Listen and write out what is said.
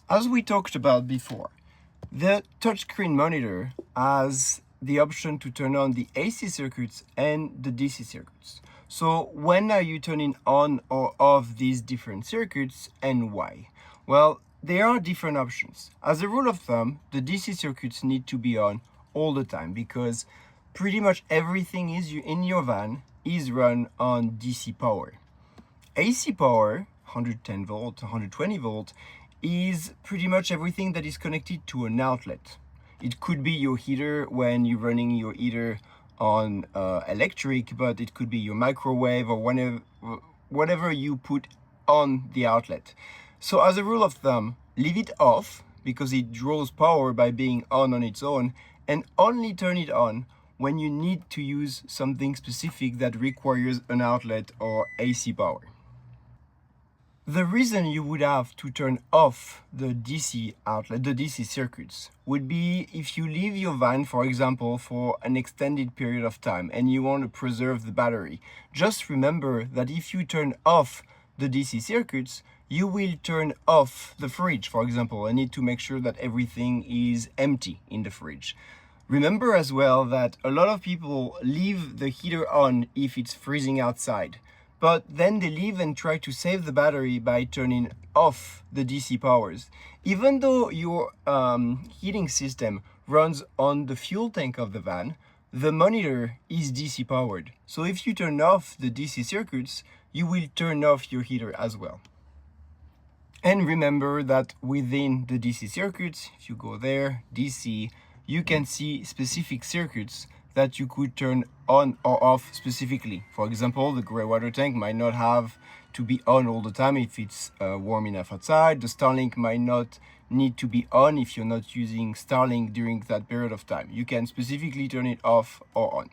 As we talked about before, the touchscreen monitor has the option to turn on the AC circuits and the DC circuits. So when are you turning on or off these different circuits and why? Well, there are different options. As a rule of thumb, the DC circuits need to be on all the time because pretty much everything in your van is run on DC power. AC power, 110 volt, 120 volt, is pretty much everything that is connected to an outlet. It could be your heater when you're running your heater on electric, but it could be your microwave or whatever you put on the outlet. So as a rule of thumb, leave it off because it draws power by being on its own, and only turn it on when you need to use something specific that requires an outlet or AC power. The reason you would have to turn off the DC outlet, the DC circuits, would be if you leave your van, for example, for an extended period of time and you want to preserve the battery. Just remember that if you turn off the DC circuits, you will turn off the fridge, for example, and need to make sure that everything is empty in the fridge. Remember as well that a lot of people leave the heater on if it's freezing outside, but then they leave and try to save the battery by turning off the DC powers. Even though your heating system runs on the fuel tank of the van, the monitor is DC powered. So if you turn off the DC circuits, you will turn off your heater as well. And remember that within the DC circuits, if you go there, DC, you can see specific circuits that you could turn on or off specifically. For example, the gray water tank might not have to be on all the time if it's warm enough outside. The Starlink might not need to be on if you're not using Starlink during that period of time. You can specifically turn it off or on.